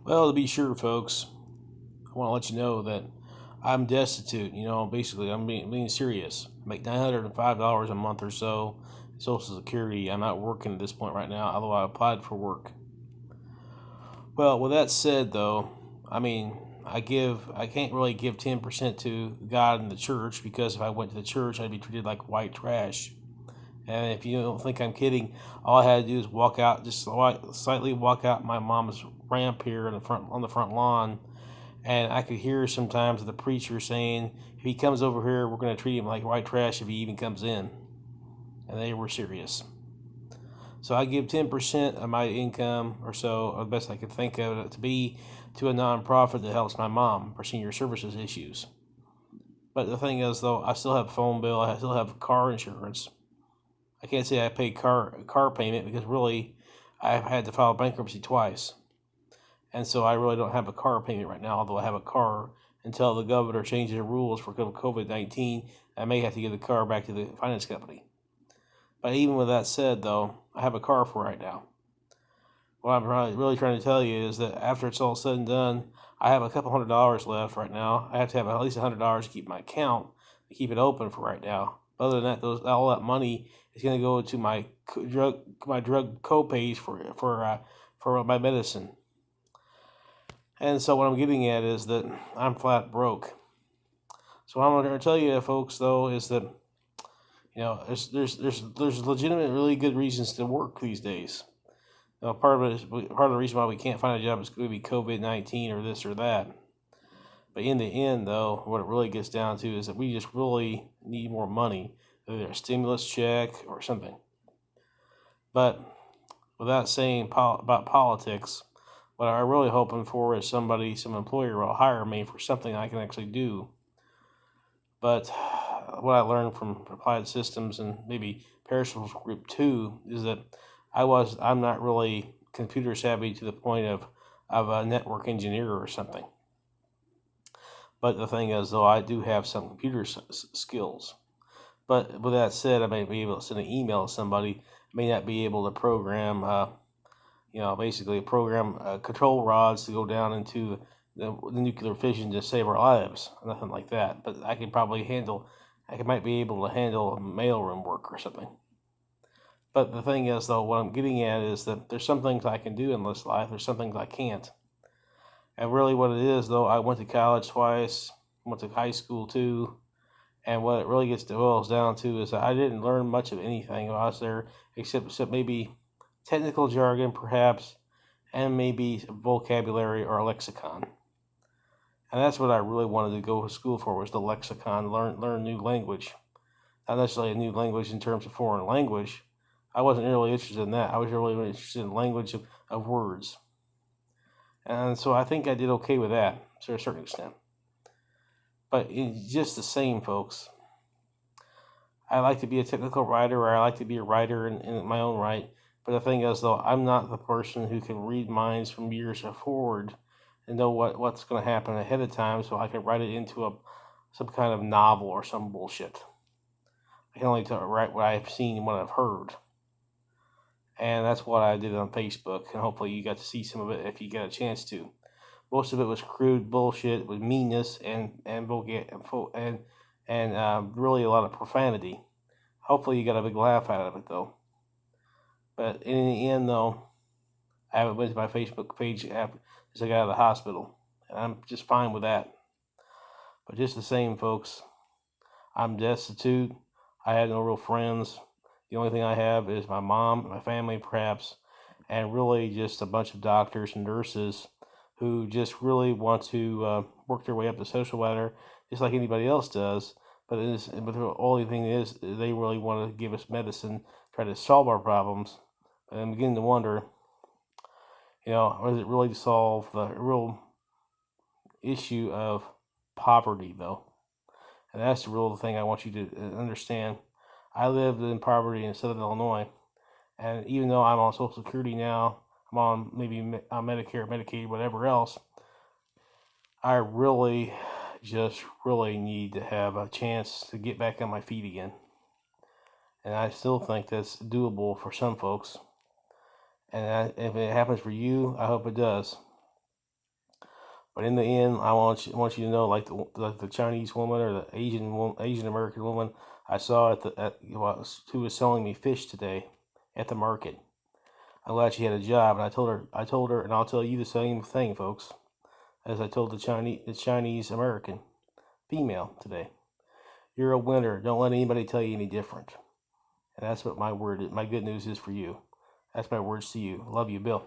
Well, to be sure, folks, I want to let you know that I'm destitute. Basically, I'm being serious. I make $905 a month or so in Social Security. I'm not working at this point right now, although I applied for work. Well, with that said, though, I mean, I can't really give 10% to God and the church because if I went to the church, I'd be treated like white trash. And if you don't think I'm kidding, all I had to do is walk out, just slightly walk out my mom's ramp here in the front on the front lawn, and I could hear sometimes the preacher saying, "If he comes over here, we're going to treat him like white trash if he even comes in." And they were serious. So I give 10% of my income or so, or the best I could think of it to be, to a nonprofit that helps my mom for senior services issues. But the thing is, though, I still have a phone bill. I still have car insurance. I can't say I pay car payment because really, I've had to file bankruptcy twice, and so I really don't have a car payment right now. Although I have a car until the governor changes the rules for COVID-19, I may have to give the car back to the finance company. But even with that said, though, I have a car for right now. What I'm really trying to tell you is that after it's all said and done, I have a couple $100 left right now. I have to have at least $100 to keep my account, to keep it open for right now. Other than that, all that money is going to go to my drug co-pays for my medicine. And so what I'm getting at is that I'm flat broke. So what I'm going to tell you, folks, though, is that there's legitimate, really good reasons to work these days. Part of the reason why we can't find a job is going to be COVID-19 or this or that. But in the end, though, what it really gets down to is that we just really need more money, either a stimulus check or something. But without saying about politics, what I'm really hoping for is some employer will hire me for something I can actually do. But what I learned from Applied Systems and maybe Perishables Group 2 is that I'm not really computer savvy to the point of a network engineer or something. But the thing is, though, I do have some computer skills. But with that said, I may be able to send an email to somebody. May not be able to program, basically program control rods to go down into the nuclear fission to save our lives. Nothing like that. But I might be able to handle mailroom work or something. But the thing is, though, what I'm getting at is that there's some things I can do in this life. There's some things I can't. And really, what it is, though, I went to college twice, went to high school too, and what it really boils down to is that I didn't learn much of anything while I was there, except maybe technical jargon, perhaps, and maybe vocabulary or a lexicon. And that's what I really wanted to go to school for, was the lexicon, learn new language. Not necessarily a new language in terms of foreign language. I wasn't really interested in that. I was really interested in language of words. And so I think I did okay with that to a certain extent. But it's just the same, folks. I like to be a technical writer, or I like to be a writer in my own right. But the thing is, though, I'm not the person who can read minds from years forward and know what's going to happen ahead of time, so I can write it into some kind of novel or some bullshit. I can only write what I've seen and what I've heard. And that's what I did on Facebook, and hopefully you got to see some of it if you get a chance to. Most of it was crude bullshit with meanness and really a lot of profanity. Hopefully you got a big laugh out of it, though. But in the end, though, I haven't been to my Facebook page after since I got out of the hospital, and I'm just fine with that. But just the same, folks, I'm destitute. I have no real friends. The only thing I have is my mom, my family, perhaps, and really just a bunch of doctors and nurses who just really want to work their way up the social ladder, just like anybody else does. But the only thing is, they really want to give us medicine, try to solve our problems. And I'm beginning to wonder, is it really to solve the real issue of poverty, though? And that's the real thing I want you to understand. I lived in poverty in Southern Illinois, and even though I'm on Social Security now, I'm on maybe on Medicare, Medicaid, whatever else, I really need to have a chance to get back on my feet again. And I still think that's doable for some folks. And if it happens for you, I hope it does. But in the end, want you to know, like the Chinese woman or the Asian American woman I saw who was selling me fish today at the market. I'm glad she had a job, and I told her, and I'll tell you the same thing, folks, as I told the Chinese American female today. You're a winner. Don't let anybody tell you any different. And that's what my good news is for you. That's my words to you. Love you, Bill.